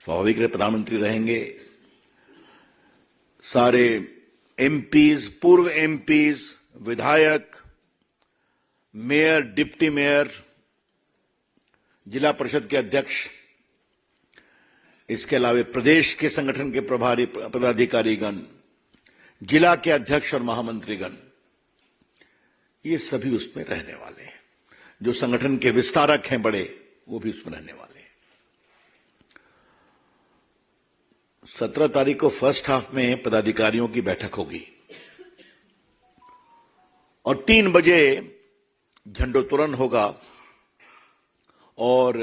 स्वाभाविक है प्रधानमंत्री रहेंगे। सारे एमपीज, पूर्व एमपीज, विधायक, मेयर, डिप्टी मेयर, जिला परिषद के अध्यक्ष, इसके अलावा प्रदेश के संगठन के प्रभारी पदाधिकारीगण, जिला के अध्यक्ष और महामंत्रीगण, ये सभी उसमें रहने वाले हैं। जो संगठन के विस्तारक हैं बड़े, वो भी उसमें रहने वाले हैं। 17 तारीख को फर्स्ट हाफ में पदाधिकारियों की बैठक होगी और 3 बजे झंडोत्तोलन होगा और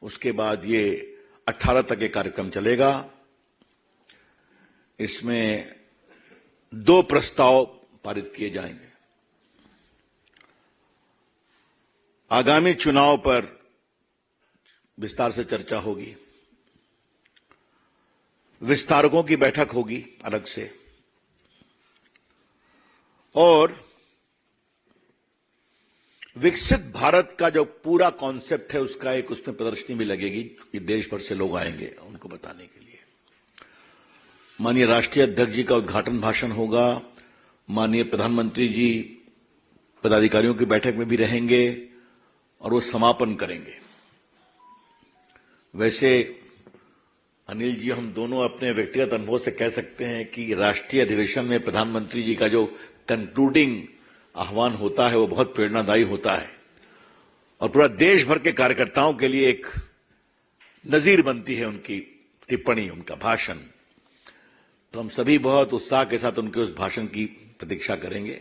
उसके बाद ये 18 तक ये कार्यक्रम चलेगा। इसमें 2 प्रस्ताव पारित किए जाएंगे। आगामी चुनाव पर विस्तार से चर्चा होगी, विस्तारकों की बैठक होगी अलग से, और विकसित भारत का जो पूरा कॉन्सेप्ट है उसका एक उसमें प्रदर्शनी भी लगेगी कि देश भर से लोग आएंगे उनको बताने के लिए। माननीय राष्ट्रीय अध्यक्ष जी का उद्घाटन भाषण होगा। माननीय प्रधानमंत्री जी पदाधिकारियों की बैठक में भी रहेंगे और वो समापन करेंगे। वैसे अनिल जी, हम दोनों अपने व्यक्तिगत अनुभव से कह सकते हैं कि राष्ट्रीय अधिवेशन में प्रधानमंत्री जी का जो कंक्लूडिंग आह्वान होता है वो बहुत प्रेरणादायी होता है और पूरा देश भर के कार्यकर्ताओं के लिए एक नजीर बनती है उनकी टिप्पणी, उनका भाषण। तो हम सभी बहुत उत्साह के साथ उनके उस भाषण की प्रतीक्षा करेंगे।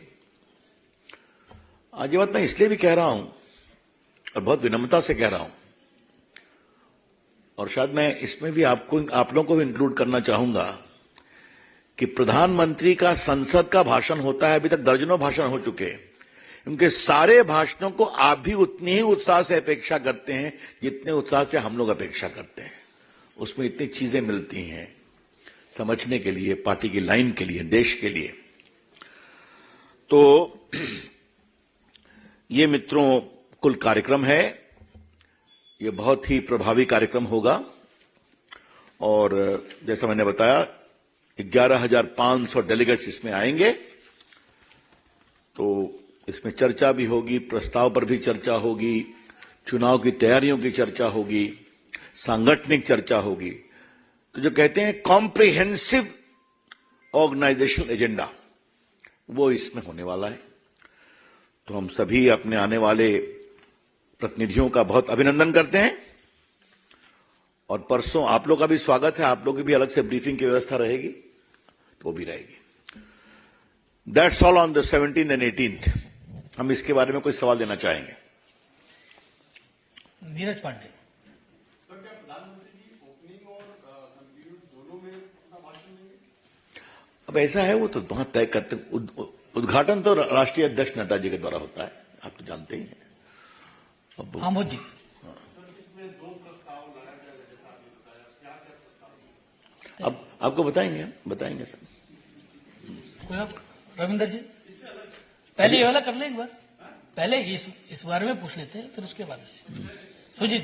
आज ये बात मैं इसलिए भी कह रहा हूं और बहुत विनम्रता से कह रहा हूं, और शायद मैं इसमें भी आप लोगों को भी इंक्लूड करना चाहूंगा कि प्रधानमंत्री का संसद का भाषण होता है। अभी तक दर्जनों भाषण हो चुके हैं। उनके सारे भाषणों को आप भी उतनी ही उत्साह से अपेक्षा करते हैं जितने उत्साह से हम लोग अपेक्षा करते हैं। उसमें इतनी चीजें मिलती हैं समझने के लिए, पार्टी की लाइन के लिए, देश के लिए। तो ये मित्रों कुल कार्यक्रम है। ये बहुत ही प्रभावी कार्यक्रम होगा और जैसा मैंने बताया 11,500 डेलीगेट्स इसमें आएंगे। तो इसमें चर्चा भी होगी, प्रस्ताव पर भी चर्चा होगी, चुनाव की तैयारियों की चर्चा होगी, सांगठनिक चर्चा होगी। तो जो कहते हैं कॉम्प्रिहेंसिव ऑर्गेनाइजेशनल एजेंडा, वो इसमें होने वाला है। तो हम सभी अपने आने वाले प्रतिनिधियों का बहुत अभिनंदन करते हैं और परसों आप लोग का भी स्वागत है। आप लोग की भी अलग से ब्रीफिंग की व्यवस्था रहेगी, तो वो भी रहेगी। That's all on the 17th and 18th। हम इसके बारे में कोई सवाल देना चाहेंगे? नीरज पांडे। सर, क्या प्रधानमंत्री जी ओपनिंग और कंक्लूड दोनों में अपना भाषण देंगे? अब ऐसा है, वो तो वहां तय करते। उद्घाटन तो राष्ट्रीय अध्यक्ष नड्डा जी के द्वारा होता है, आप तो जानते ही हैं। आमोद जी। इसमें 2 प्रस्ताव लाया जाएगा जैसा आपने बताया, क्या प्रस्ताव? अब आपको बताएंगे सर। कोई आप रविंदर जी, पहले ये वाला कर ले एक बार, पहले इस बारे में पूछ लेते हैं, फिर उसके बाद सुजीत।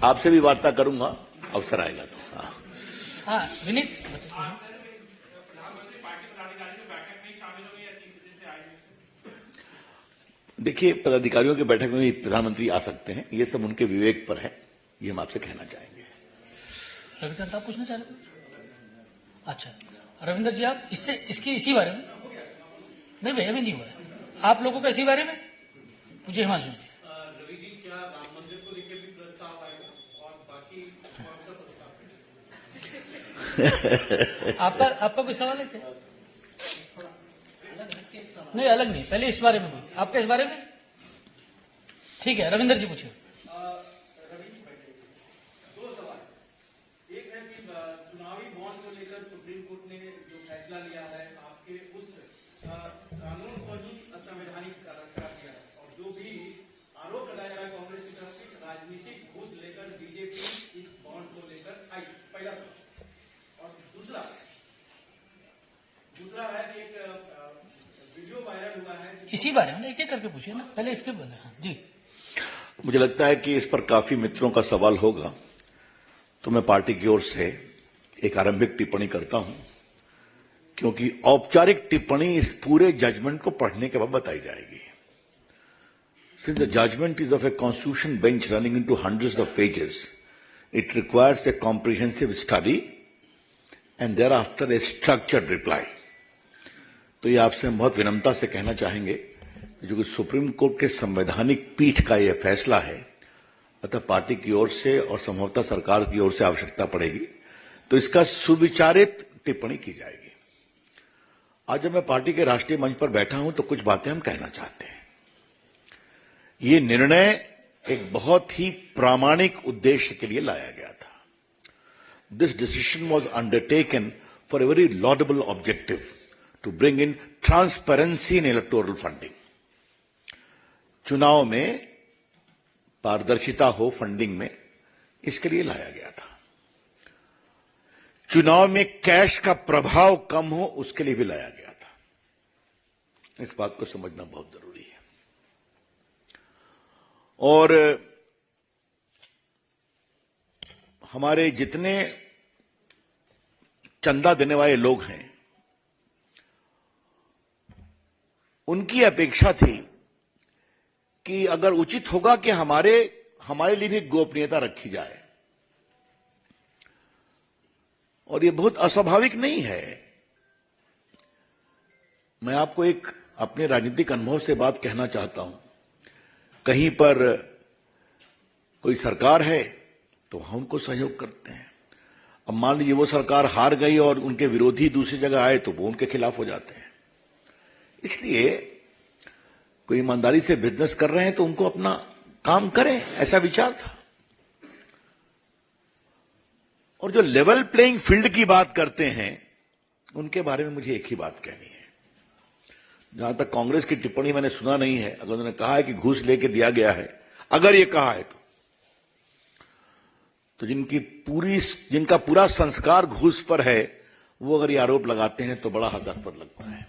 आपसे भी वार्ता करूंगा, अवसर आएगा तो। हाँ विनीत। देखिए, पदाधिकारियों की बैठक में भी प्रधानमंत्री आ सकते हैं, ये सब उनके विवेक पर है, ये हम आपसे कहना चाहेंगे। रविकांत, आप पूछना चाह रहे थे? अच्छा रविंदर जी, आप इसी बारे में? नहीं भाई, अभी नहीं हुआ है। आप लोगों का इसी बारे में पूछे हिमांशु जी। रवि जी, क्या राम मंदिर को लेकर भी प्रस्ताव आएगा और बाकी प्रस्ताव? आपका कोई सवाल है क्या? नहीं, अलग नहीं, पहले इस बारे में कोई आपका, इस बारे में? ठीक है, रविंदर जी पूछिए। रवि जी बैठे, 2 सवाल। एक है कि चुनावी बॉन्ड को लेकर सुप्रीम कोर्ट ने जो फैसला लिया है, आपके उस कानून को ही असंवैधानिक करार दिया है और जो भी आरोप लगाया जा रहा है कांग्रेस की तरफ से राजनीतिक घूस लेकर बीजेपी इस बॉन्ड को लेकर आई। पहला सवाल। और दूसरा है कि एक वीडियो वायरल हुआ है इसी बारे में एक एक करके पूछिए ना, पहले इसके बोले। हाँ जी। मुझे लगता है कि इस पर काफी मित्रों का सवाल होगा, तो मैं पार्टी की ओर से एक आरंभिक टिप्पणी करता हूं, क्योंकि औपचारिक टिप्पणी इस पूरे जजमेंट को पढ़ने के बाद बताई जाएगी. Since the judgment is of a constitution bench running into hundreds of pages, it requires a comprehensive study and thereafter a structured reply. तो ये आपसे हम बहुत विनम्रता से कहना चाहेंगे कि जो कि सुप्रीम कोर्ट के संवैधानिक पीठ का यह फैसला है, अतः पार्टी की ओर से और संभवतः सरकार की ओर से आवश्यकता पड़ेगी तो इसका सुविचारित टिप्पणी की जाएगी. आज जब मैं पार्टी के राष्ट्रीय मंच पर बैठा हूं तो कुछ बातें हम कहना चाहते हैं. ये निर्णय एक बहुत ही प्रामाणिक उद्देश्य के लिए लाया गया था. This decision was undertaken for a very laudable objective to bring in transparency in electoral funding. चुनाव में पारदर्शिता हो फंडिंग में, इसके लिए लाया गया था. चुनाव में कैश का प्रभाव कम हो, उसके लिए भी लाया गया था. इस बात को समझना बहुत जरूरी है. और हमारे जितने चंदा देने वाले लोग हैं, उनकी अपेक्षा थी कि अगर उचित होगा कि हमारे लिए भी गोपनीयता रखी जाए. और ये बहुत अस्वाभाविक नहीं है. मैं आपको एक अपने राजनीतिक अनुभव से बात कहना चाहता हूं. कहीं पर कोई सरकार है तो हम उनको सहयोग करते हैं. अब मान लीजिए वो सरकार हार गई और उनके विरोधी दूसरी जगह आए तो वो उनके खिलाफ हो जाते हैं. इसलिए कोई ईमानदारी से बिजनेस कर रहे हैं तो उनको अपना काम करें, ऐसा विचार था. और जो लेवल प्लेइंग फील्ड की बात करते हैं, उनके बारे में मुझे एक ही बात कहनी है. जहां तक कांग्रेस की टिप्पणी मैंने सुना नहीं है, अगर उन्होंने कहा है कि घूस लेके दिया गया है, अगर ये कहा है तो जिनका पूरा संस्कार घूस पर है, वो अगर ये आरोप लगाते हैं तो बड़ा हास्यास्पद लगता है.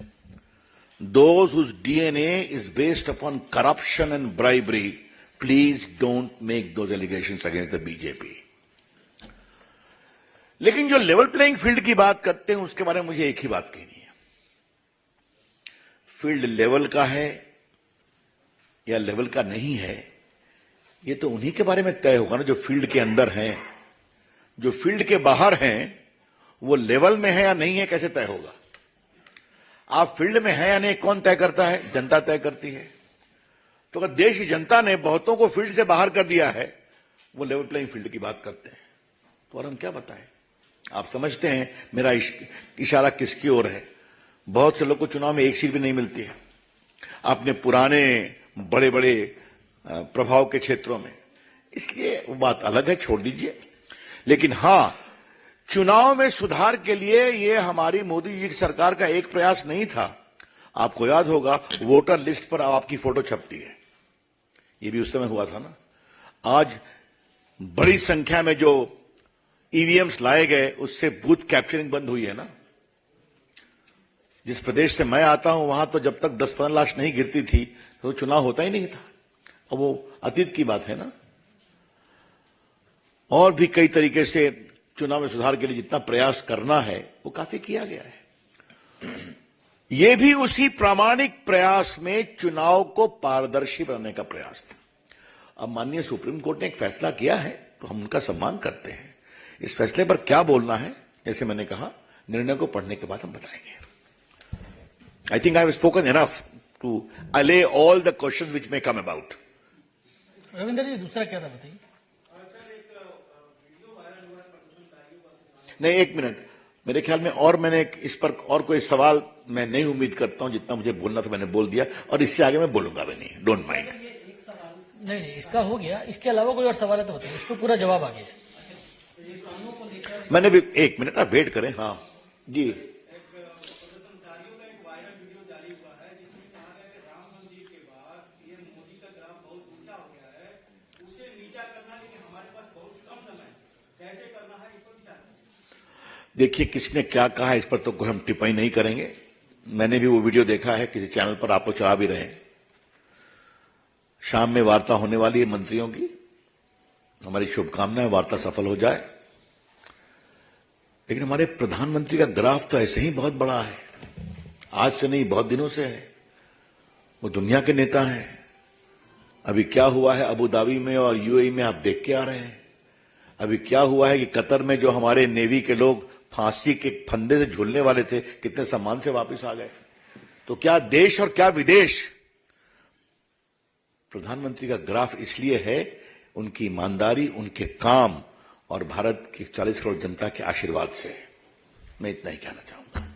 Those whose DNA is based upon corruption and bribery, please don't make those allegations against the BJP. लेकिन जो लेवल प्लेइंग फील्ड की बात करते हैं, उसके बारे में मुझे एक ही बात कहनी है. फील्ड लेवल का है या लेवल का नहीं है, ये तो उन्हीं के बारे में तय होगा ना जो फील्ड के अंदर हैं. जो फील्ड के बाहर हैं, वो लेवल में है या नहीं है, कैसे तय होगा? आप फील्ड में है या नहीं कौन तय करता है? जनता तय करती है. तो अगर देश की जनता ने बहुतों को फील्ड से बाहर कर दिया है, वो लेवल प्लेइंग फील्ड की बात करते हैं, तो और हम क्या बताएं? आप समझते हैं मेरा इशारा किसकी ओर है. बहुत से लोग को चुनाव में एक सीट भी नहीं मिलती है. अपने पुराने बड़े बड़े प्रभाव के क्षेत्रों में, इसलिए वो बात अलग है, छोड़ दीजिए. लेकिन हां, चुनाव में सुधार के लिए ये हमारी मोदी जी की सरकार का एक प्रयास नहीं था. आपको याद होगा, वोटर लिस्ट पर आपकी फोटो छपती है. ये भी उस समय हुआ था ना. आज बड़ी संख्या में जो ईवीएम्स लाए गए, उससे बूथ कैप्चरिंग बंद हुई है ना. जिस प्रदेश से मैं आता हूं, वहां तो जब तक 10-15 लाख नहीं गिरती थी तो चुनाव होता ही नहीं था. अब वो अतीत की बात है ना. और भी कई तरीके से चुनाव में सुधार के लिए जितना प्रयास करना है, वो काफी किया गया है. ये भी उसी प्रामाणिक प्रयास में चुनाव को पारदर्शी बनाने का प्रयास था. अब माननीय सुप्रीम कोर्ट ने एक फैसला किया है, तो हम उनका सम्मान करते हैं. इस फैसले पर क्या बोलना है, जैसे मैंने कहा, निर्णय को पढ़ने के बाद हम बताएंगे. I think I have spoken enough to allay all the questions which may come about. Ravindra ji, दूसरा क्या था बताइए. नहीं, एक मिनट, मेरे ख्याल में और मैंने इस पर और कोई सवाल मैं नहीं उम्मीद करता हूं. जितना मुझे बोलना था मैंने बोल दिया, और इससे आगे मैं बोलूंगा भी नहीं. Don't mind. नहीं, इसका हो गया. इसके अलावा कोई और सवाल है तो बताइए. इसको पूरा जवाब आ गया. मैंने भी, एक मिनट आप वेट करें. हाँ जी. प्रदर्शनकारियों का एक वायरल वीडियो जारी हुआ है जिसमें कहा गया कि राम मंदिर के बाद पीएम मोदी का ग्राफ बहुत ऊंचा हो गया है, उसे नीचा करना, लेकिन हमारे पास बहुत कम समय है, कैसे करना है, इस पर विचार करें. देखिए, किसने क्या कहा इस पर तो कोई हम टिप्पणी नहीं करेंगे. मैंने भी वो वीडियो देखा है, किसी चैनल पर आप लोग चला भी रहे हैं. शाम में वार्ता होने वाली है मंत्रियों की। हमारी शुभकामनाएं वार्ता सफल हो जाए। लेकिन हमारे प्रधानमंत्री का ग्राफ तो ऐसे ही बहुत बड़ा है, आज से नहीं बहुत दिनों से है। वो दुनिया के नेता हैं। अभी क्या हुआ है अबू धाबी में और यूएई में आप देख के आ रहे हैं। अभी क्या हुआ है कि कतर में जो हमारे नेवी के लोग फांसी के फंदे से झूलने वाले थे, कितने सम्मान से वापस आ गए। तो क्या देश और क्या विदेश, प्रधानमंत्री का ग्राफ इसलिए है उनकी ईमानदारी, उनके काम और भारत की 40 करोड़ जनता के आशीर्वाद से। मैं इतना ही कहना चाहूंगा।